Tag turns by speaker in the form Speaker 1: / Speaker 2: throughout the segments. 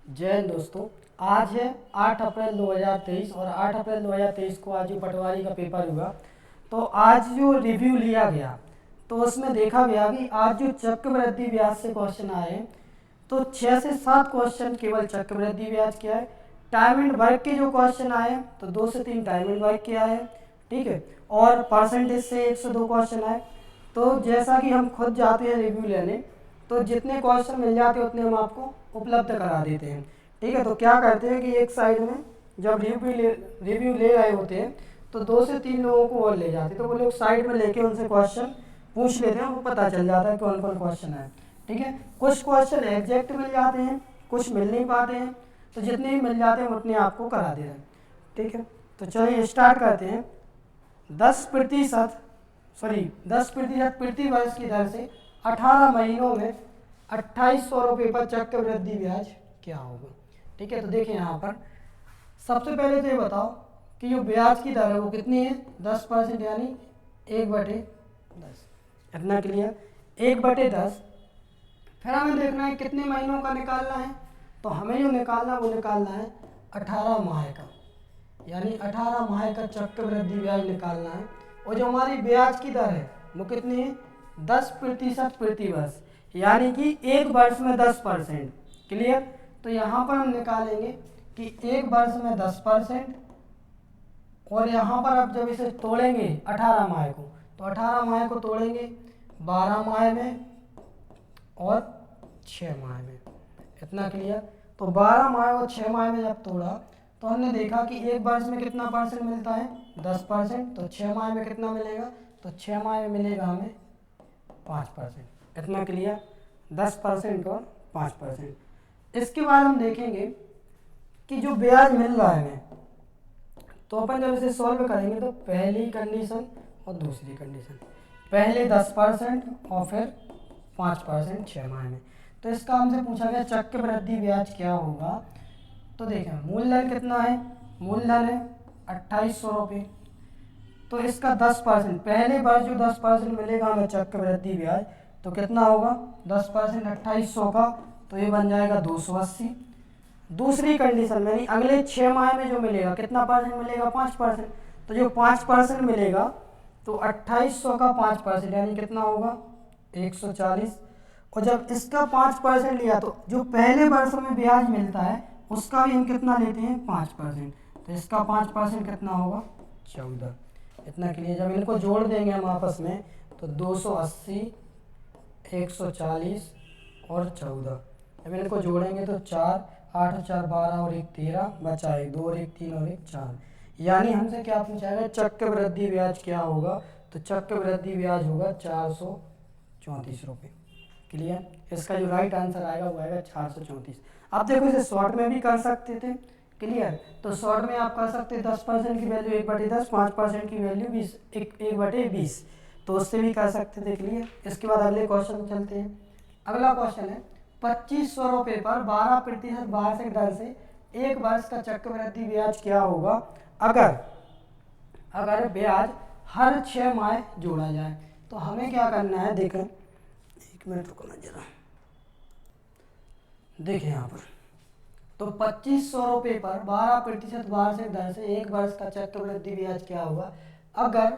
Speaker 1: जय हिंद दोस्तों। आज है 8 अप्रैल 2023 और 8 अप्रैल 2023 को आज जो पटवारी का पेपर हुआ, तो आज जो रिव्यू लिया गया तो उसमें देखा गया कि आज जो चक्रवृद्धि ब्याज से क्वेश्चन आए तो 6 से 7 क्वेश्चन केवल चक्रवृद्धि ब्याज के आए। टाइम एंड वर्क के जो क्वेश्चन आए तो 2 से 3 टाइम एंड वर्क के आए, ठीक है। और परसेंटेज से 1 से 2 क्वेश्चन आए। तो जैसा कि हम खुद जाते हैं रिव्यू लेने, तो जितने क्वेश्चन मिल जाते हैं उतने हम आपको उपलब्ध करा देते हैं, ठीक है। तो क्या करते हैं कि एक साइड में जब रिव्यू ले रहे होते हैं तो 2 से 3 लोगों को और ले जाते हैं, तो वो लोग साइड में लेके उनसे क्वेश्चन पूछ लेते हैं, वो पता चल जाता है कौन कौन क्वेश्चन है, ठीक है। कुछ क्वेश्चन एग्जैक्ट मिल जाते हैं, कुछ मिल नहीं पाते हैं, तो जितने भी मिल जाते हैं उतने आपको करा दे रहे हैं, ठीक है। तो चलिए स्टार्ट करते हैं। 10% प्रति वर्ष की दर से 18 महीनों में 2800 रुपये पर चक्रवृद्धि ब्याज क्या होगा, ठीक है। तो देखिए यहाँ पर सबसे पहले तो ये बताओ कि जो ब्याज की दर है वो कितनी है, 10% यानी 1/10, इतना क्लियर। 1/10। फिर हमें देखना है कितने महीनों का निकालना है, तो हमें जो निकालना है वो निकालना है 18 माह का, यानी 18 माह का चक्रवृद्धि ब्याज निकालना है। और जो हमारी ब्याज की दर है वो कितनी है, 10% प्रति वर्ष, यानी कि एक वर्ष में 10%, क्लियर। तो यहाँ पर हम निकालेंगे कि एक वर्ष में 10%, और यहाँ पर अब जब इसे तोड़ेंगे 18 माह को, तो 18 माह को तोड़ेंगे 12 माह में और 6 माह में, इतना क्लियर। तो 12 माह और 6 माह में जब तोड़ा तो हमने देखा कि एक वर्ष में कितना परसेंट मिलता है, 10%। तो 6 माह में कितना मिलेगा, तो 6 माह में मिलेगा हमें 5%, इतना क्लियर। 10% और 5%। इसके बाद हम देखेंगे कि जो ब्याज मिल रहा है हमें, तो अपन जब इसे सॉल्व करेंगे तो पहली कंडीशन और दूसरी कंडीशन, पहले 10% और फिर 5% 6 माह में। तो इसका हमसे पूछा गया चक्रवृद्धि ब्याज क्या होगा। तो देखें मूलधन कितना है, मूलधन है 2800 रुपये, तो इसका 10%, पहले बार जो 10% मिलेगा हमें चक्रवृद्धि ब्याज, तो कितना होगा 10% 2800 का, तो ये बन जाएगा 280। दूसरी कंडीशन में अगले 6 माह में जो मिलेगा कितना परसेंट मिलेगा, 5%। तो जो 5% मिलेगा तो 2800 का 5% यानी कितना होगा 140। और जब इसका 5% लिया तो जो पहले वर्ष में ब्याज मिलता है उसका भी हम कितना लेते हैं, 5%। तो इसका 5% कितना होगा 14, इतना क्लियर। जब इनको जोड़ देंगे हम आपस में तो 280, 140 और 14, जब इनको जोड़ेंगे तो 4, 8 और 4 12 और 1 13, बचा 1 2 और 1 3 और 1 4, यानी हमसे क्या पूछा है चक्रवृद्धि ब्याज क्या होगा। तो चक्रवृद्धि ब्याज होगा 434 रुपये, क्लियर। इसका जो राइट आंसर आएगा वो आएगा 434। आप देखो इसे शॉर्ट में भी कर सकते थे, क्लियर। तो शॉर्ट में आप कर सकते 10% की वैल्यू 1/10, 5% की वैल्यू 1/20, तो उससे भी कर सकते थे, क्लियर। इसके बाद अगले क्वेश्चन चलते हैं। अगला क्वेश्चन है 2500 रुपये पर 12% वार्षिक दर से एक वर्ष का चक्रवृद्धि ब्याज क्या होगा अगर ब्याज हर 6 माह जोड़ा जाए। तो हमें क्या करना है, देखें 1 मिनट रुकना जरा, देखें यहाँ पर। तो 2500 रुपये पर 12% वार्षिक दर से एक वर्ष का चक्रवृद्धि ब्याज क्या होगा अगर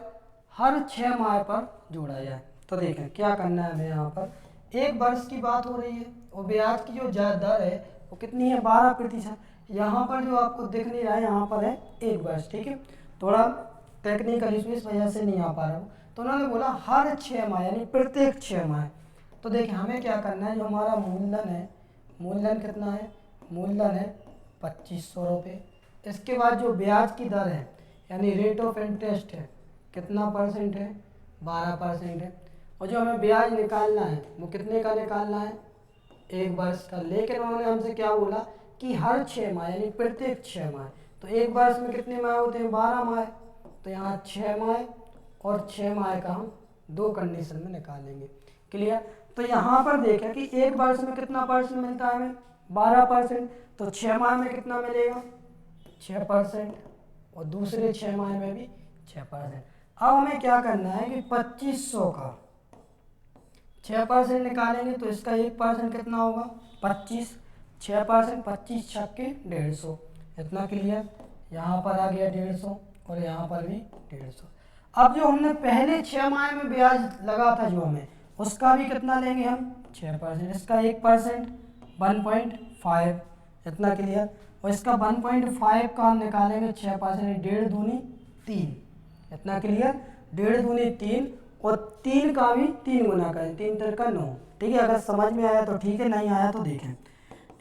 Speaker 1: हर 6 माह पर जोड़ा जाए। तो देखें क्या करना है हमें, यहाँ पर एक वर्ष की बात हो रही है और ब्याज की जो दर है वो कितनी है 12%। यहाँ पर जो आपको दिख नहीं रहा है यहाँ पर है एक वर्ष, ठीक है। थोड़ा टेक्निकल इशू इस वजह से नहीं आ पा रहा हूँ। तो उन्होंने बोला हर 6 माह यानी प्रत्येक 6 माह। तो देखिए हमें क्या करना है, जो हमारा मूलधन है, मूलधन कितना है, मूलधन है 2500 रुपये। इसके बाद जो ब्याज की दर है यानी रेट ऑफ इंटरेस्ट है कितना परसेंट है, 12% है। और जो हमें ब्याज निकालना है वो कितने का निकालना है, एक वर्ष का। लेकिन उन्होंने हमसे क्या बोला कि हर 6 माह यानी प्रत्येक 6 माह। तो एक वर्ष में कितने माह होते हैं, 12 माह। तो यहाँ 6 माह और 6 माह का हम 2 कंडीशन में निकालेंगे, क्लियर। तो यहाँ पर देखें कि एक वर्ष में कितना परसेंट मिलता है हमें, 12%। तो 6 माह में कितना मिलेगा, 6%, और दूसरे 6 माह में भी 6%। अब हमें क्या करना है कि 2500 का 6% निकालेंगे तो इसका 1% कितना होगा 25। 6%, 25 छक्के 150, इतना क्लियर। यहाँ पर आ गया 150 और यहाँ पर भी 150। अब जो हमने पहले 6 माह में ब्याज लगा था जो हमें, उसका भी कितना लेंगे हम 6%, इसका 1% 1.5, इतना क्लियर। और इसका 1.5 का हम निकालेंगे 6%, 1.5 दूनी 3, इतना क्लियर। 1.5 दूनी 3 और 3 का भी 3 गुना करें, 3 3 का 9, ठीक है। अगर समझ में आया तो ठीक है, नहीं आया तो देखें।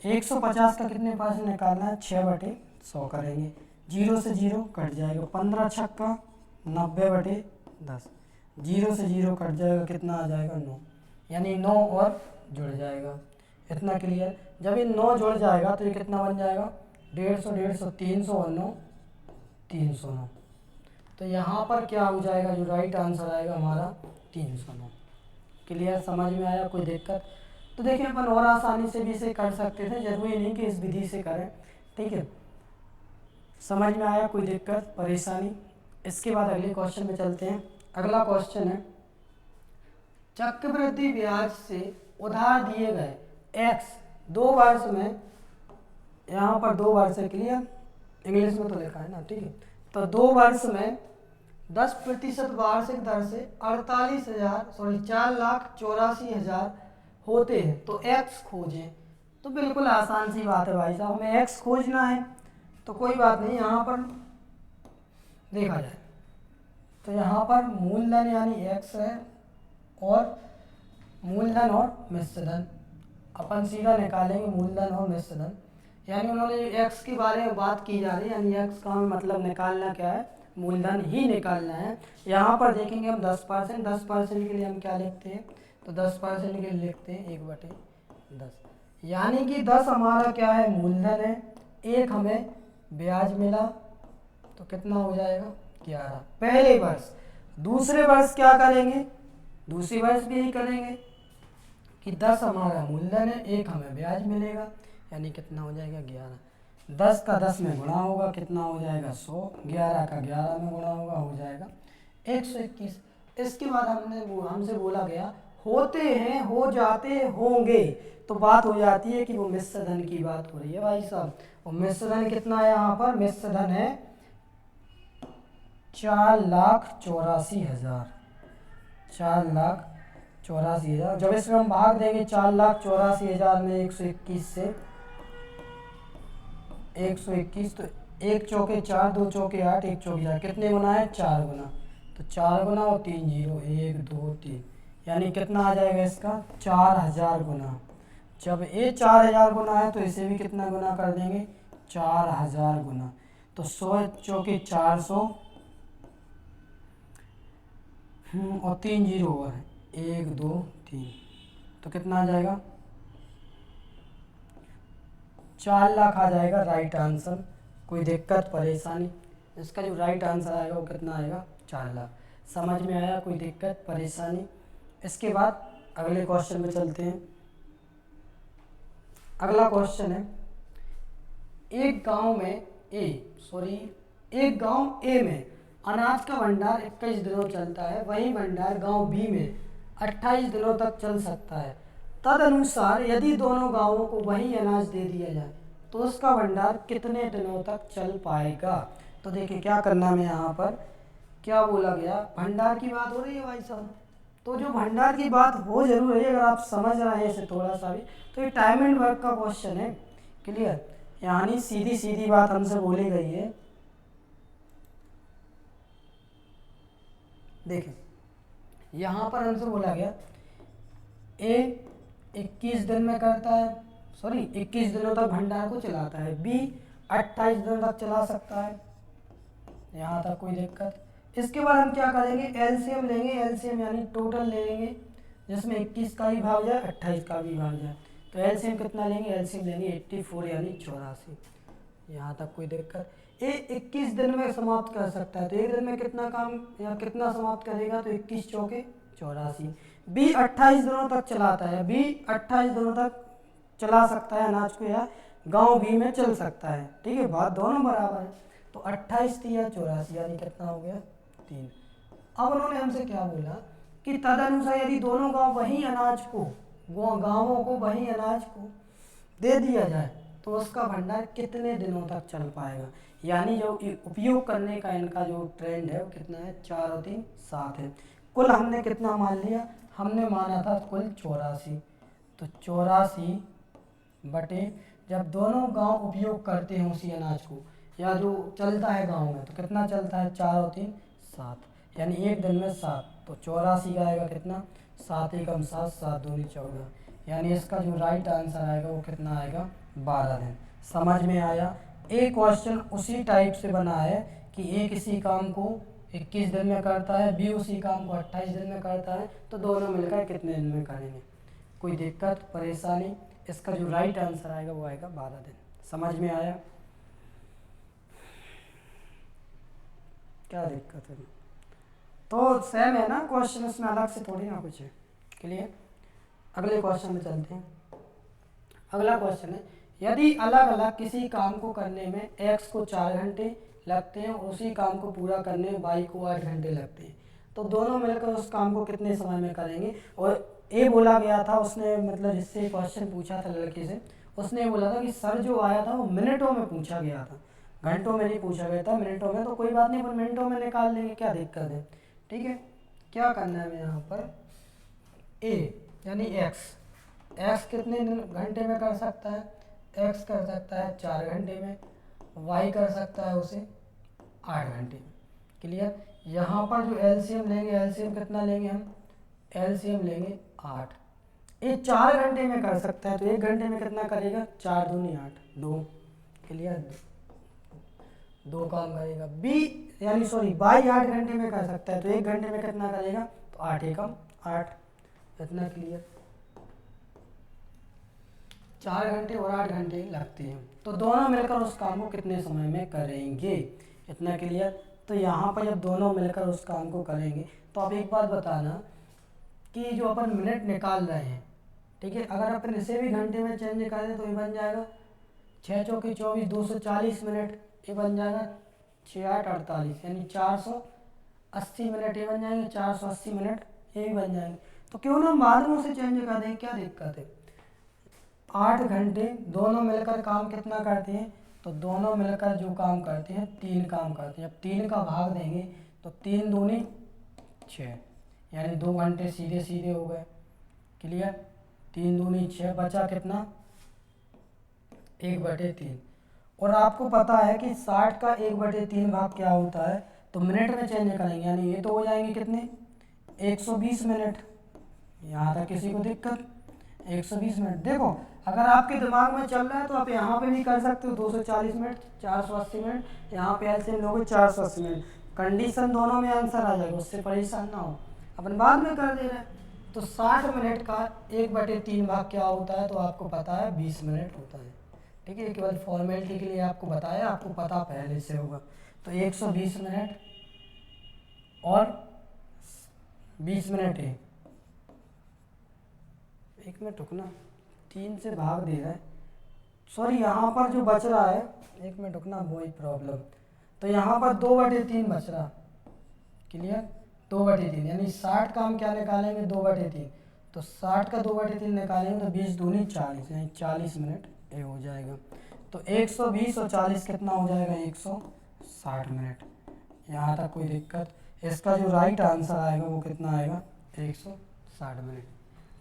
Speaker 1: 150 का कितने परसेंट निकालना है, 6/100 करेंगे, 0 से 0 कट जाएगा, 15 छक्का 90/10, 0 से 0 कट जाएगा, कितना आ जाएगा 9, यानी 9 और जुड़ जाएगा, इतना क्लियर। जब ये 9 जुड़ जाएगा तो ये कितना बन जाएगा 150, 150, 300 और 9 309। तो यहाँ पर क्या हो जाएगा, जो राइट आंसर आएगा हमारा 309। क्लियर, समझ में आया, कोई दिक्कत? तो देखिए अपन और आसानी से भी इसे कर सकते थे, जरूरी नहीं कि इस विधि से करें, ठीक है। समझ में आया, कोई दिक्कत परेशानी? इसके बाद अगले क्वेश्चन में चलते हैं। अगला क्वेश्चन है, चक्रवृद्धि ब्याज से उधार दिए गए x 2 वर्ष में, यहाँ पर 2 वर्ष है, क्लियर, इंग्लिश में तो लिखा है ना, ठीक है। तो 2 वर्ष में 10% वार्षिक दर से 4,84,000 होते हैं, तो x खोजें। तो बिल्कुल आसान सी बात है भाई साहब, हमें x खोजना है, तो कोई बात नहीं, यहाँ पर देखा जाए तो यहाँ पर मूलधन यानी x है और मूलधन और मिश्र धन, अपन सीधा निकालेंगे मूलधन और मिश्र धन। यानी उन्होंने x के बारे में बात की जा रही है, यानी x का मतलब निकालना क्या है, मूलधन ही निकालना है। यहाँ पर देखेंगे हम 10%, 10% के लिए हम क्या लिखते हैं, तो 10% के लिए लिखते हैं 1/10, यानी कि 10 हमारा क्या है, मूलधन है, 1 हमें ब्याज मिला, तो कितना हो जाएगा 11 पहले वर्ष। दूसरे वर्ष क्या करेंगे, दूसरे वर्ष भी यही करेंगे कि 10 हमारा मूलधन है, 1 हमें ब्याज मिलेगा, यानी कितना हो जाएगा 11। 10 का 10 में गुणा होगा, कितना हो जाएगा 100, 11 का 11 में गुणा होगा, हो जाएगा 121। इसके बाद हमसे बोला गया होते हैं, हो जाते होंगे, तो बात हो जाती है कि वो मिश्र धन की बात हो रही है भाई साहब। और मिश्र धन कितना है, यहाँ पर मिश्र धन है 4,84,000, 4,84,000। जब इसमें हम भाग देंगे 4,84,000 में 121 से 121, तो 1 चौके 4, 2 चौके 8, 1 चौके 4, कितने गुना है 4 गुना, तो 4 गुना और 3 जीरो, 1 2 3, यानी कितना आ जाएगा इसका 4,000 गुना। जब ये 4,000 गुना है तो इसे भी कितना गुना कर देंगे 4,000 गुना, तो 100 चौके 400 और 3 जीरो और 1 2 3, तो कितना आ जाएगा 4 लाख आ जाएगा राइट आंसर। कोई दिक्कत परेशानी? इसका जो राइट आंसर आएगा वो कितना आएगा 4 लाख। समझ में आया, कोई दिक्कत परेशानी? इसके बाद अगले क्वेश्चन में चलते हैं। अगला क्वेश्चन है, एक गांव ए में अनाज का भंडार 21 दिनों चलता है, वही भंडार गांव बी में 28 दिनों तक चल सकता है। तदनुसार यदि दोनों गांवों को वही अनाज दे दिया जाए तो उसका भंडार कितने दिनों तक चल पाएगा। तो देखिए क्या करना है, यहाँ पर क्या बोला गया, भंडार की बात हो रही है भाई साहब, तो जो भंडार की बात हो जरूर है, अगर आप समझ रहे हैं इसे थोड़ा सा भी, तो ये टाइम एंड वर्क का क्वेश्चन है, क्लियर, यानी सीधी सीधी बात हमसे बोली गई है। देखें यहाँ पर हमसे बोला गया ए 21 दिन में करता है, 21 दिनों तक भंडार को चलाता है, बी 28 दिनों तक चला सकता है, यहाँ तक कोई दिक्कत? इसके बाद हम क्या करेंगे, एलसीएम लेंगे, एलसीएम यानी टोटल ले लेंगे, जिसमें 21 का भी भाग जाए 28 का भी भाग जाए, तो एलसीएम कितना लेंगे, एलसीएम लेंगे 84 यानी 84, यहाँ तक कोई दिक्कत? ए 21 दिन में समाप्त कर सकता है, तो एक दिन में कितना काम या कितना समाप्त करेगा, तो 21 चौके 84। बी 28 दिनों तक चलाता है, बी 28 दिनों तक चला सकता है अनाज को, या गांव बी में चल सकता है, ठीक है, बात दोनों बराबर है। तो 28 या 84 यानी कितना हो गया 3। अब उन्होंने हमसे क्या बोला कि तदनुसार यदि दोनों गांवों को वही अनाज को दे दिया जाए तो उसका भंडार कितने दिनों तक चल पाएगा। यानी जो उपयोग करने का इनका जो ट्रेंड है वो कितना है, 4 और 3 7 है। कुल हमने कितना मान लिया, हमने माना था कुल 84। तो 84 बटे, जब दोनों गांव उपयोग करते हैं उसी अनाज को या जो चलता है गांव में, तो कितना चलता है, 4 और 3 7, यानी एक दिन में 7। तो 84 का आएगा कितना, 7 एकम 7, 7 दूनी 14, यानी इसका जो राइट आंसर आएगा वो कितना आएगा, 12 दिन। समझ में आया। एक क्वेश्चन उसी टाइप से बना है कि ए किसी काम को 21 दिन में करता है, बी उसी काम को 28 दिन में करता है, तो दोनों मिलकर कितने दिन में करेंगे। कोई दिक्कत परेशानी, इसका जो राइट आंसर आएगा वो आएगा 12 दिन। समझ में आया, क्या दिक्कत है। तो सेम है ना क्वेश्चन, इसमें अलग से थोड़ी ना कुछ है। क्लियर। अगले क्वेश्चन में चलते हैं। अगला क्वेश्चन है, यदि अलग अलग किसी काम को करने में x को 4 घंटे लगते हैं और उसी काम को पूरा करने में y को 8 घंटे लगते हैं, तो दोनों मिलकर उस काम को कितने समय में करेंगे। और ए बोला गया था, उसने मतलब जिससे क्वेश्चन पूछा था लड़के से, उसने बोला था कि सर जो आया था वो मिनटों में पूछा गया था, घंटों में नहीं पूछा गया था, मिनटों में। तो कोई बात नहीं, अपन मिनटों में निकाल लेंगे, क्या दिक्कत है। ठीक है, क्या करना है यहाँ पर, ए यानी एक्स कितने घंटे में कर सकता है, एक्स कर सकता है 4 घंटे में, वाई कर सकता है उसे 8 घंटे में। क्लियर। यहाँ पर जो एलसीएम लेंगे, एलसीएम कितना लेंगे हम, एलसीएम लेंगे 8। ये 4 घंटे में कर सकता है तो 1 घंटे में कितना करेगा, 4 दूनी 8, 2। क्लियर, 2 काम करेगा। बी यानी सॉरी बाई 8 घंटे में कर सकता है तो 1 घंटे में कितना करेगा, तो 8 एकम 8। इतना क्लियर। 4 घंटे और 8 घंटे लगते हैं, तो दोनों मिलकर उस काम को कितने समय में करेंगे। इतना क्लियर। तो यहाँ पर जब दोनों मिलकर उस काम को करेंगे, तो आप एक बात बताना कि जो अपन मिनट निकाल रहे हैं, ठीक है, अगर अपन इसे भी घंटे में चेंज कर दें तो ये बन जाएगा 6 चौके 24, 240 मिनट, ये बन जाएगा 6 8 48, यानी 480 मिनट ये बन जाएंगे, 480 मिनट ये भी बन जाएंगे। तो क्यों ना बाद में उसे चेंज कर दें, क्या दिक्कत है। 8 घंटे दोनों मिलकर काम कितना करते हैं, तो दोनों मिलकर जो काम करते हैं 3 काम करते हैं। जब 3 का भाग देंगे तो 3 दूनी 6, यानी 2 घंटे सीधे सीधे हो गए। क्लियर। 3 दूनी 6, बचा कितना, 1/3। और आपको पता है कि 60 का 1/3 भाग क्या होता है, तो मिनट में चेंज करेंगे, यानी ये तो हो जाएंगे कितने, 120 मिनट। यहाँ तक किसी को दिक्कत, 120 मिनट। देखो अगर आपके दिमाग में चल रहा है तो आप यहाँ पे भी कर सकते हो 240 मिनट, 480 मिनट, यहाँ पे एलसीएम लोगे 480 मिनट। कंडीशन दोनों में आंसर आ जाएगा, उससे परेशान ना हो, अपन बाद में कर दे रहे हैं। तो 60 मिनट का 1/3 भाग क्या होता है, तो आपको पता है 20 मिनट होता है। ठीक है, केवल फॉर्मेलिटी के लिए आपको बताया, आपको पता पहले से होगा। तो 120 मिनट और 20 मिनट है, 1 मिनट रुकना, 3 से भाग दे रहा है, सॉरी यहाँ पर जो बच रहा है, 1 मिनट रुकना, वही प्रॉब्लम। तो यहाँ पर 2/3 बच रहा। क्लियर, 2/3, यानी 60 का हम क्या निकालेंगे, 2/3। तो 60 का 2/3 निकालेंगे तो 20 दूनी 40, यानी 40 मिनट ये हो जाएगा। तो 120 और 40 कितना हो जाएगा, 160 मिनट। यहाँ तक कोई दिक्कत। इसका जो राइट आंसर आएगा वो कितना आएगा, 160 मिनट।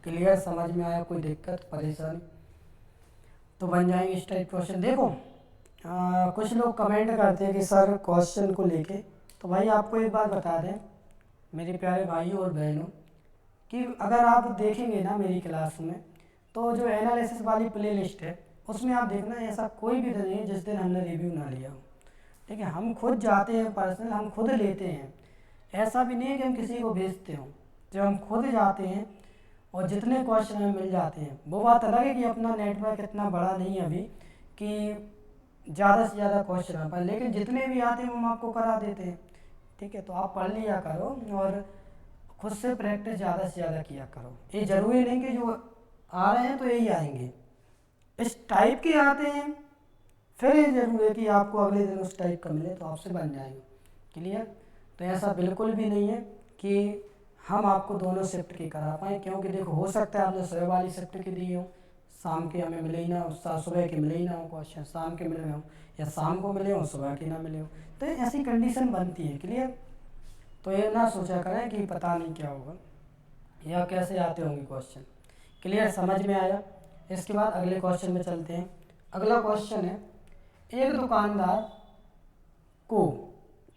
Speaker 1: क्लियर, समझ में आया, कोई दिक्कत परेशानी। तो बन जाएंगे इस टाइप क्वेश्चन। देखो कुछ लोग कमेंट करते हैं कि सर क्वेश्चन को लेके, तो भाई आपको एक बात बता दें मेरे प्यारे भाइयों और बहनों, कि अगर आप देखेंगे ना मेरी क्लास में, तो जो एनालिसिस वाली प्लेलिस्ट है उसमें आप देखना ऐसा कोई भी दिन नहीं है जिस दिन हमने रिव्यू ना लिया हो। ठीक है, हम खुद जाते हैं पर्सनल, हम खुद लेते हैं, ऐसा भी नहीं है कि हम किसी को भेजते हों। जब हम खुद जाते हैं और जितने क्वेश्चन हमें मिल जाते हैं, वो बात अलग है कि अपना नेटवर्क इतना बड़ा नहीं है अभी कि ज़्यादा से ज़्यादा क्वेश्चन आ पाए, लेकिन जितने भी आते हैं वो हम आपको करा देते हैं। ठीक है, तो आप पढ़ लिया करो और खुद से प्रैक्टिस ज़्यादा से ज़्यादा किया करो। ये ज़रूरी नहीं कि जो आ रहे हैं तो यही आएंगे, इस टाइप के आते हैं, फिर ये जरूर है कि आपको अगले दिन उस टाइप का मिले तो आपसे बन जाएंगे। क्लियर। तो ऐसा बिल्कुल भी नहीं है कि हम आपको दोनों शिफ्ट की करा पाएँ, क्योंकि देखो हो सकता है आपने 100 वाली शिफ्ट की दी हो, शाम के हमें मिले ही ना हो, सुबह के मिले ही ना हो क्वेश्चन, शाम के मिले हो या शाम को मिले हो सुबह के ना मिले हो, तो ऐसी कंडीशन बनती है। क्लियर? तो ये ना सोचा करें कि पता नहीं क्या होगा या कैसे आते होंगे क्वेश्चन। क्लियर? समझ में आया? इसके बाद अगले क्वेश्चन में चलते हैं। अगला क्वेश्चन है, एक दुकानदार को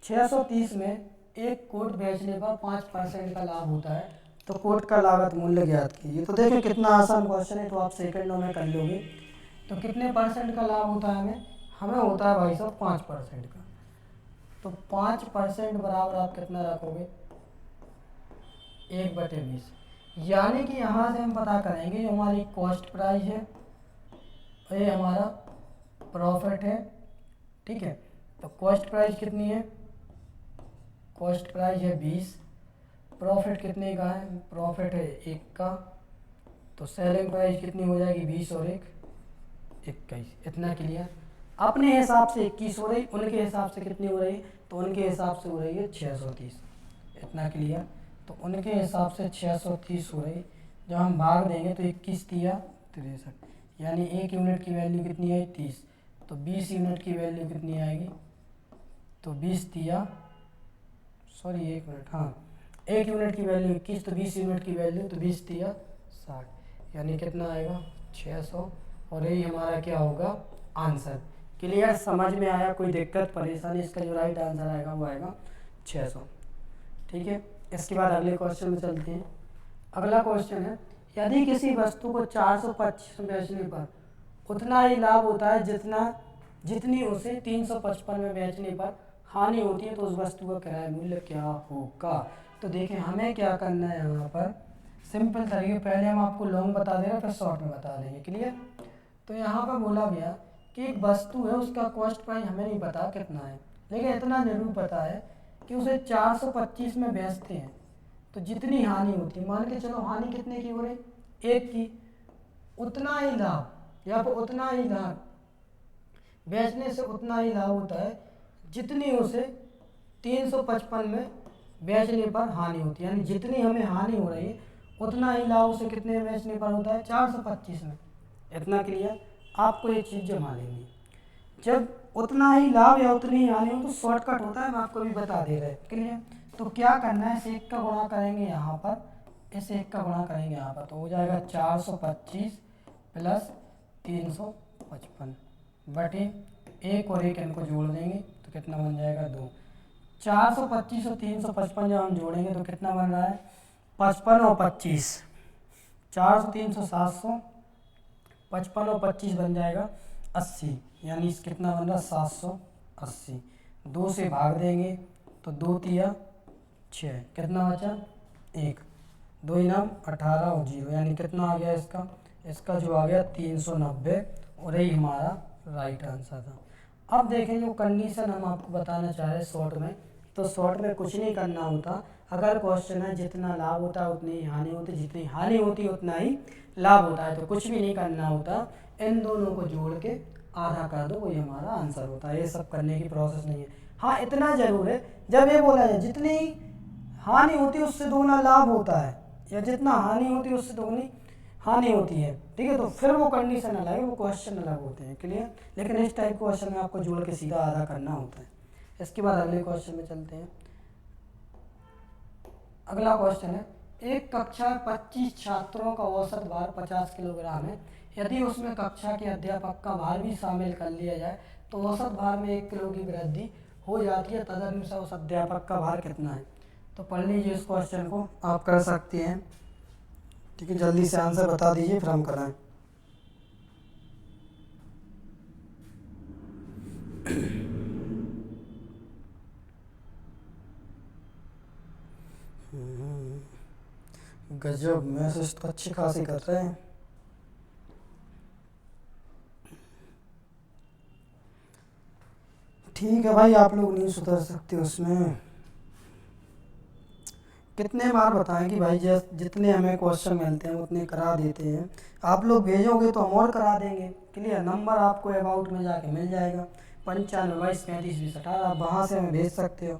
Speaker 1: 630 में एक कोट बेचने पर 5% का लाभ होता है, तो कोट का लागत मूल्य ज्ञात कीजिए। तो देखिए कितना आसान क्वेश्चन है, तो आप सेकंडों में कर लोगे। तो कितने परसेंट का लाभ होता है हमें होता है भाई साहब 5% का। तो 5% बराबर आप कितना रखोगे, 1/20। यानी कि यहाँ से हम पता करेंगे जो हमारी कॉस्ट प्राइस है, ये हमारा प्रॉफिट है। ठीक है, तो कॉस्ट प्राइस कितनी है, कॉस्ट प्राइस है 20, प्रॉफिट कितने का है, प्रॉफिट है 1 का, तो सेलिंग प्राइस कितनी हो जाएगी, 20 और 1 21। इतना क्लियर? अपने हिसाब से 21 हो रही, उनके हिसाब से कितनी हो रही, तो उनके हिसाब से हो रही है 630। इतना क्लियर? तो उनके हिसाब से 630 हो रही, जब हम भाग देंगे तो 21 दिया 63, यानी 1 यूनिट की वैल्यू कितनी आई 30, तो 20 यूनिट की वैल्यू कितनी आएगी, तो 20 दिया, सॉरी 1 मिनट, हाँ 1 यूनिट की वैल्यू 21, तो 20 यूनिट की वैल्यू, तो 20 दिया 60, यानी कितना आएगा 600, और यही हमारा क्या होगा आंसर। क्लियर? समझ में आया? कोई दिक्कत परेशानी? इसका जो राइट आंसर आएगा वो आएगा 600। ठीक है, इसके बाद अगले क्वेश्चन में चलते हैं। अगला क्वेश्चन है, यदि किसी वस्तु को 425 में बेचने पर उतना ही लाभ होता है जितनी उसे 355 में बेचने पर हानि होती है, तो उस वस्तु का क्रय मूल्य क्या होगा। तो देखें हमें क्या करना है, यहाँ पर सिंपल तरीके, पहले हम आपको लॉन्ग बता दे रहे हैं फिर शॉर्ट में बता देंगे। क्लियर? तो यहाँ पर बोला गया कि एक वस्तु है, उसका कॉस्ट प्राइस हमें नहीं पता कितना है, लेकिन इतना जरूर पता है कि उसे 425 में बेचते हैं, तो जितनी हानि होती है, मान के चलो हानि कितने की हो रही, 1 की, उतना ही लाभ या फिर उतना ही लाभ बेचने से उतना ही लाभ होता है जितनी उसे 355 में बेचने पर हानि होती है, यानी जितनी हमें हानि हो रही है उतना ही लाभ उसे कितने में बेचने पर होता है, 425 में। इतना क्लियर? आपको ये चीज़ जमा लेंगी, जब उतना ही लाभ या उतनी ही हानि हो तो शॉर्टकट होता है, मैं आपको भी बता दे रहे। क्लियर? तो क्या करना है, इस 1 का गुणा करेंगे यहाँ पर, इस 1 का गुणा करेंगे यहाँ पर, तो हो जाएगा 425 प्लस 355 बटे 1 और 1 इनको जोड़ देंगे तो कितना बन जाएगा 2। 425 और 355 जब हम जोड़ेंगे तो कितना बन रहा है, 55 और 25, 400 300 700, 55 और 25 बन जाएगा 80, यानी कितना बन रहा 780। 2 से भाग देंगे तो 2 तिया 6, कितना बचा 1, 2 इनाम 18 और 0, यानी कितना आ गया इसका जो आ गया 390, और यही हमारा राइट आंसर था। अब देखें जो कंडीशन हम आपको बताना चाह रहे हैं शॉर्ट में, तो शॉर्ट में कुछ नहीं करना होता। अगर क्वेश्चन है जितना लाभ होता है उतनी ही हानि होती है, जितनी हानि होती है उतना ही लाभ होता है, तो कुछ भी नहीं करना होता, इन दोनों को जोड़ के आधा कर दो, वही हमारा आंसर होता है। ये सब करने की प्रोसेस नहीं है। हाँ इतना जरूर है, जब ये बोला जाए जितनी हानि होती है उससे दोगुना लाभ होता है, या जितना हानि होती है उससे दोगुनी हानि होती है, ठीक है, तो फिर वो कंडीशन अलग है, वो क्वेश्चन अलग होते हैं। क्लियर? लेकिन इस टाइप क्वेश्चन में आपको जोड़ के सीधा आधा करना होता है। इसके बाद अगले क्वेश्चन में चलते हैं। अगला क्वेश्चन है, एक कक्षा 25 छात्रों का औसत भार 50 किलोग्राम है, यदि उसमें कक्षा के अध्यापक का भार भी शामिल कर लिया जाए तो औसत भार में 1 किलो की वृद्धि हो जाती है, तदनुसार उस अध्यापक का भार कितना है। तो पढ़ लीजिए इस क्वेश्चन को, आप कर सकते हैं। ठीक है, जल्दी से आंसर बता दीजिए फिर हम कराएं। गजब, मैसेज तो अच्छी खासी कर रहे हैं। ठीक है भाई, आप लोग नहीं सुधर सकते उसमें। कितने बार बताएं कि भाई जितने हमें क्वेश्चन मिलते हैं उतने करा देते हैं, आप लोग भेजोगे तो हम और करा देंगे। क्लियर? नंबर आपको अबाउट में जाके मिल जाएगा, 95 22 35 20 18, आप वहाँ से हमें भेज सकते हो।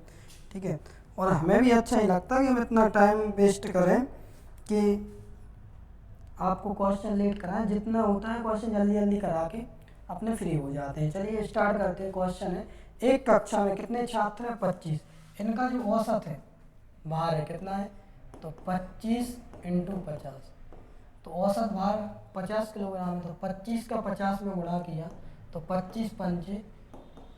Speaker 1: ठीक है, और हमें भी अच्छा ही लगता है कि हम इतना टाइम वेस्ट करें कि आपको क्वेश्चन लेट कराएं, जितना होता है क्वेश्चन जल्दी जल्दी करा के अपने फ्री हो जाते हैं। चलिए स्टार्ट करते हैं। क्वेश्चन है, एक कक्षा में कितने छात्र हैं? 25। इनका जो औसत है भार है कितना है? तो 25 × 50। तो औसत भार 50 किलोग्राम है, तो 25 का 50 में गुणा किया तो 25 पंचे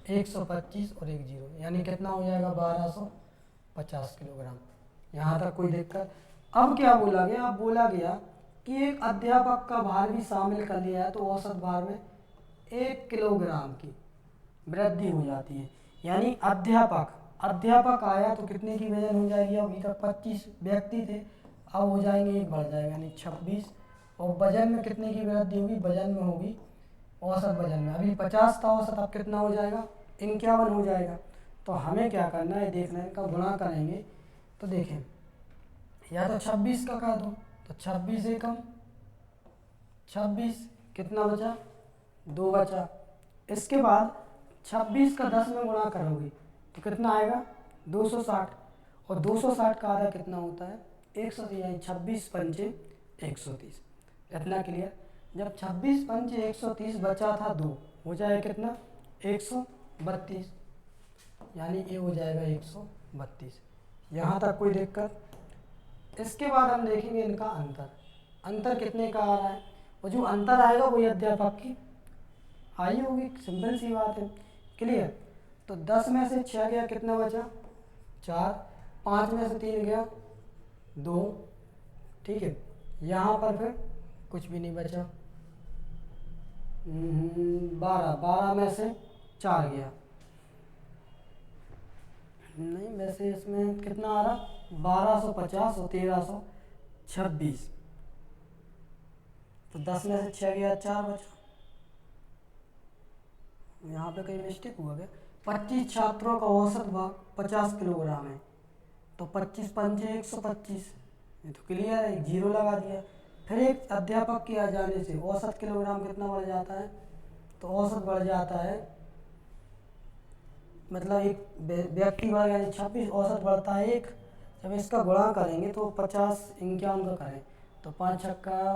Speaker 1: 125 और 1 जीरो, यानी कितना हो जाएगा? 1250 किलोग्राम। यहाँ तक कोई दिक्कत? अब क्या बोला गया? अब बोला गया कि एक अध्यापक का भार भी शामिल कर लिया है, तो औसत भार में 1 किलोग्राम की वृद्धि हो जाती है। यानी अध्यापक आया तो कितने की वजन हो जाएगी? अभी तक 25 व्यक्ति थे, अब हो जाएंगे, एक बढ़ जाएगा, यानी 26। और वजन में कितने की वृद्धि होगी? वजन में होगी, औसत वजन में अभी 50 था औसत, अब कितना हो जाएगा? 51 हो जाएगा। तो हमें क्या करना है? देखना है, इनका गुणा करेंगे तो देखें, या तो 26 का कर दो, तो 26 एकम 26, कितना बचा? 2 बचा। इसके बाद 26 का 10 में गुणा करोगे तो कितना आएगा? 260। और 260 का आधा कितना होता है? 130, यानी 26 पंचे 130। इतना क्लियर? जब 26 पंचे 130 बचा था 2, हो जाएगा कितना? 132, यानी ये हो जाएगा 132। यहाँ तक कोई दिक्कत? इसके बाद हम देखेंगे इनका अंतर कितने का आ रहा है। और जो अंतर आएगा वही अध्यापक की आई होगी, सिंपल सी बात है। क्लियर? तो 10 में से 6 गया, कितना बचा? 4। 5 में से 3 गया, 2। ठीक है, यहाँ पर फिर कुछ भी नहीं बचा। 12 में से 4 गया, नहीं वैसे इसमें कितना आ रहा? 1250 और 1326। तो 10 में से 6 गया, 4 बचा। यहाँ पे कहीं मिस्टेक हुआ क्या? 25 छात्रों का औसत भार 50 किलोग्राम है, तो 25 पंचे 125, ये तो क्लियर है, एक जीरो लगा दिया। फिर एक अध्यापक के आ जाने से औसत किलोग्राम कितना बढ़ जाता है? तो औसत बढ़ जाता है, मतलब एक व्यक्ति बढ़ गया 26, औसत बढ़ता है 1। जब इसका गुणा करेंगे तो 50 51 का करें तो 5 छक्का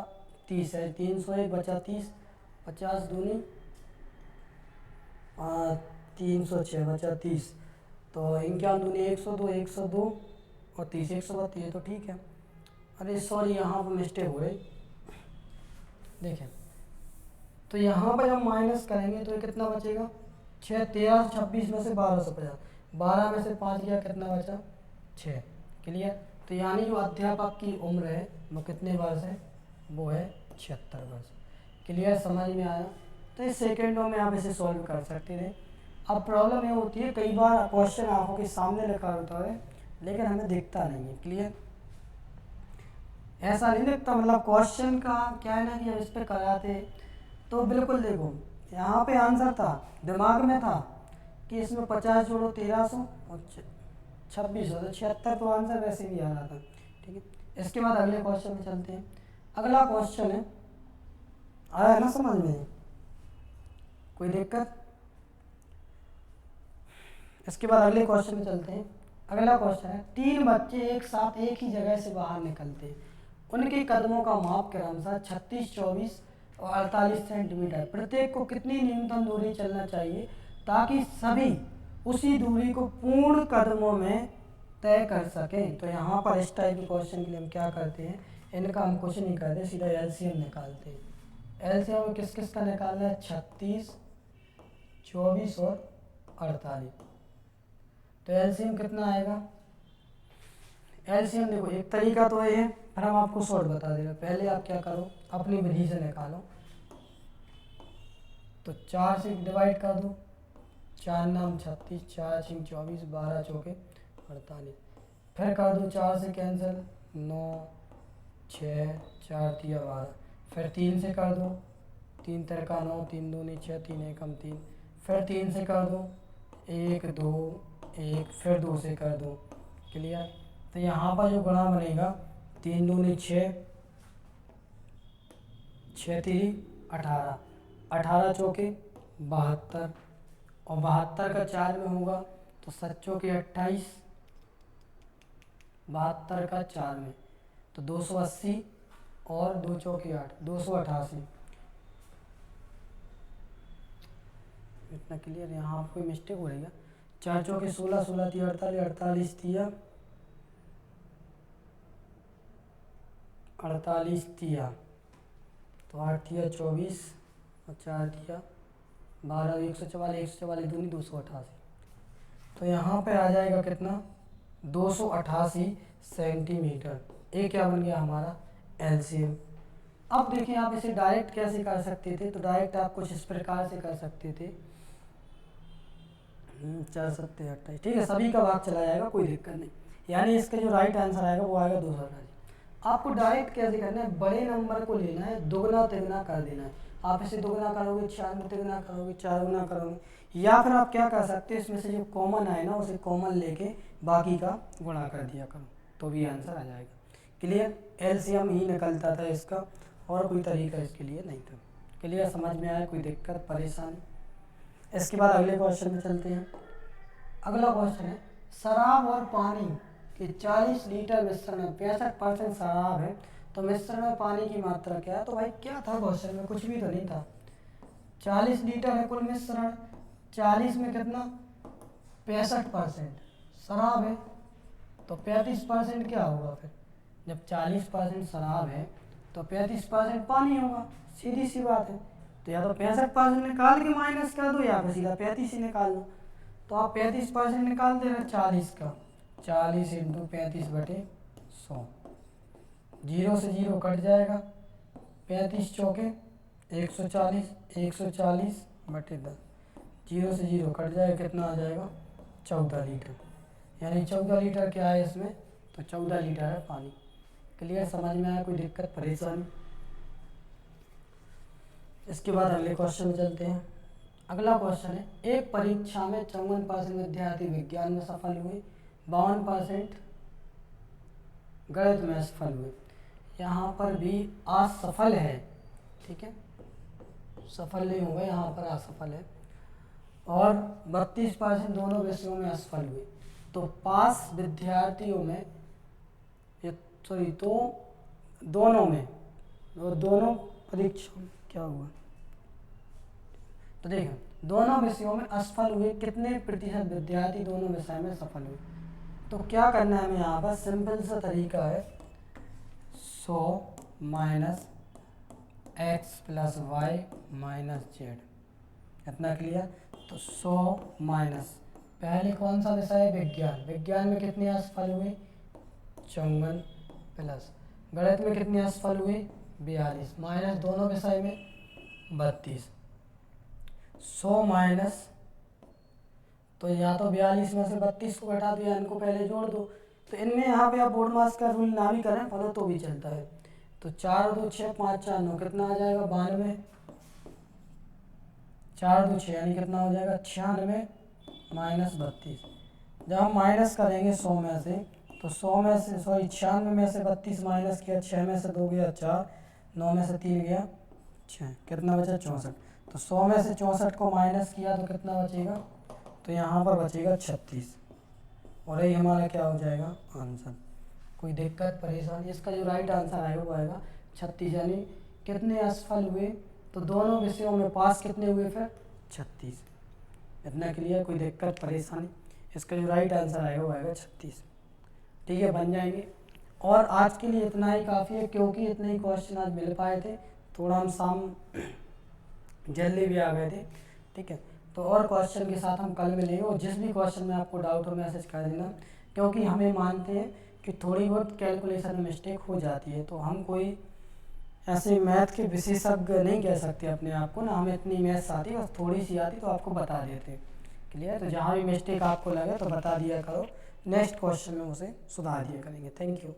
Speaker 1: 30 है, 301 बचा 30, 50 दूनी 306 बचा 30, तो 51 दूनी 102, 102 और 30 132, तो ठीक है। अरे सॉरी, यहाँ पर मिस्टेक हो गई। देखें, तो यहाँ पर जब माइनस करेंगे तो ये कितना बचेगा? 6 13 26 में से 1250, 12 में से 5 गया, कितना बचा? 6। क्लियर? तो यानी जो अध्यापक की उम्र है वो कितने वर्ष है? वो है 76 वर्ष। क्लियर? समझ में आया? तो इस सेकेंडों में आप इसे सॉल्व कर सकते थे। अब प्रॉब्लम ये होती है, कई बार क्वेश्चन आंखों के सामने लिखा होता है लेकिन हमें दिखता नहीं है। क्लियर? ऐसा नहीं दिखता, मतलब क्वेश्चन का क्या है ना कि जब इस पर कराते तो बिल्कुल देखो, यहाँ पे आंसर था, दिमाग में था कि इसमें 50 जोड़ो 1300 और 2600, तो 76, तो आंसर वैसे भी आ रहा था। ठीक है, इसके बाद अगले क्वेश्चन में चलते हैं। अगला क्वेश्चन है, आया ना समझ में? कोई दिक्कत? इसके बाद अगले क्वेश्चन में चलते हैं। अगला क्वेश्चन है, 3 बच्चे एक साथ एक ही जगह से बाहर निकलते हैं, उनके कदमों का माप क्रमशः 36, 24 और 48 सेंटीमीटर। प्रत्येक को कितनी न्यूनतम दूरी चलना चाहिए ताकि सभी उसी दूरी को पूर्ण कदमों में तय कर सकें? तो यहाँ पर इस टाइप के क्वेश्चन के लिए हम क्या करते हैं, इनका हम कुछ नहीं करते, सीधा एलसीएम निकालते हैं। एलसीएम में किस किस का निकालना है? 36, 24 और 48। तो एलसीएम कितना आएगा? एलसीएम देखो, एक तरीका तो ये है, फिर हम आपको शॉर्ट बता देगा। पहले आप क्या करो, अपनी विधि से निकालो। तो 4 से डिवाइड कर दो, 4 नाम 36, 4 6 24, 12 चौके 48। फिर कर दो 4 से कैंसिल, 9 6 4 3 12। फिर 3 से कर दो, 3 तिरका 9, 3 दूनी 6, 3 एकम 3। फिर 3 से कर दो, 1 2 1, फिर 2 से कर दो। क्लियर? तो यहाँ पर जो गुणा बनेगा, 3 दूनी 6, 6 3 18, 18 चौके 72, और 72 का 4 में होगा तो 7 चौके 28, 72 का 4 में तो 280 और 2 चौके 8, 288। इतना क्लियर? यहाँ कोई मिस्टेक हो रही है। 4 चौके 16, 16 थी 48, 48 दिया 48 दिया, तो 8 दिया 24 और 4 दिया 12, 144, 144 दूनी 288। तो यहाँ पे आ जाएगा कितना? 288 सेंटीमीटर। ये क्या बन गया हमारा? एलसीएम। अब देखिए आप इसे डायरेक्ट कैसे कर सकते थे, तो डायरेक्ट आप कुछ इस प्रकार से कर सकते थे। 4 7 28, ठीक है, सभी का भाग चला जाएगा, कोई दिक्कत नहीं। यानी इसका जो राइट आंसर आएगा वो आएगा 288। आपको डायरेक्ट कैसे करना है? बड़े नंबर को लेना है, दुगना तिगना कर देना है। आप इसे दुगना करोगे 4 में, तिगना करोगे 4 गुना करोगे, या फिर आप क्या कर सकते हैं, इसमें से जो कॉमन आए ना उसे कॉमन लेके बाकी का गुणा कर दिया करो, तो भी आंसर आ जाएगा। क्लियर? एलसीएम ही निकलता था इसका, और कोई तरीका इसके लिए नहीं था। क्लियर? समझ में आया? कोई दिक्कत परेशानी? इसके बाद अगले क्वेश्चन में चलते हैं। अगला क्वेश्चन है, शराब और पानी के 40 लीटर मिश्रण में 65% शराब है, तो मिश्रण में पानी की मात्रा क्या है? तो भाई क्या था क्वेश्चन में? कुछ भी तो नहीं था। 40 लीटर है कुल मिश्रण, 40 में कितना? 65% शराब है, तो 35% क्या होगा फिर? जब 40% शराब है तो 35% पानी होगा, सीधी सी बात है। तो या तो 65% निकाल के माइनस कर दो, या फिर सीधा 35 ही निकाल दो। तो आप 35% निकाल दे रहे 40 का, 40 × 35/100, 0 से 0 कट जाएगा, 35 चौके 140, 140/10, 0 से 0 कट जाएगा, कितना आ जाएगा? 14 लीटर। यानी 14 लीटर क्या है इसमें? तो 14 लीटर है पानी। क्लियर? समझ में आया? कोई दिक्कत परेशानी? इसके बाद अगले क्वेश्चन में चलते हैं। अगला क्वेश्चन है, एक परीक्षा में 54% विद्यार्थी विज्ञान में सफल हुए, 52% गणित में असफल हुए। यहाँ पर भी असफल है, ठीक है, सफल नहीं होगा, यहाँ पर असफल है। और 32% दोनों विषयों में असफल हुए। तो पास विद्यार्थियों में, सॉरी, तो दोनों में, और दोनों परीक्षा में क्या हुआ? तो देखो, दोनों विषयों में असफल हुए, कितने प्रतिशत विद्यार्थी दोनों विषय में सफल हुए? तो क्या करना है हमें यहाँ पर? सिंपल सा तरीका है, 100 - x + y - z। इतना क्लियर? तो 100 माइनस, पहले कौन सा विषय है? विज्ञान। विज्ञान में कितने असफल हुए? 54, प्लस गणित में कितने असफल हुए? 42, माइनस दोनों विषय में 32। 100 माइनस, तो या तो 42 में से 32 को घटा दो, या इनको पहले जोड़ दो। तो इनमें यहाँ पे आप बोर्ड मास का रूल ना भी करें फॉलो तो भी चलता है। तो 4 और 2 6, 5 4 9, कितना आ जाएगा? 92। 4 2 6, यानी कितना हो जाएगा? 96 - 32। जब हम माइनस करेंगे 100 में से, तो 100 में से, सॉरी, 96 में से 32 माइनस किया, 6 में से 2 गया 4, 9 में से 3 गया 6, कितना बचा? 64। तो 100 में से 64 को माइनस किया तो कितना बचेगा? तो यहाँ पर बचेगा 36, और यही हमारा क्या हो जाएगा? आंसर। कोई दिक्कत परेशानी? इसका जो राइट आंसर आएगा वो आएगा 36। यानी कितने असफल हुए? तो दोनों विषयों में पास कितने हुए फिर? 36। इतना क्लियर? कोई दिक्कत परेशानी? इसका जो राइट आंसर आएगा वो आएगा 36। ठीक है, बन जाएंगे। और आज के लिए इतना ही काफ़ी है, क्योंकि इतने ही क्वेश्चन आज मिल पाए थे। थोड़ा हम शाम जल्दी भी आ गए थे, ठीक है। तो और क्वेश्चन के साथ हम कल मिलेंगे, और जिस भी क्वेश्चन में आपको डाउट हो मैसेज कर देना, क्योंकि हमें मानते हैं कि थोड़ी बहुत कैलकुलेशन में मिस्टेक हो जाती है। तो हम कोई ऐसे मैथ के विशेषज्ञ नहीं कह सकते अपने आप को ना, हमें इतनी मैथ्स आती है, बस थोड़ी सी आती तो आपको बता देते। क्लियर? तो जहाँ भी मिस्टेक आपको लगे तो बता दिया करो, नेक्स्ट क्वेश्चन में उसे सुधार दिया करेंगे। Thank you.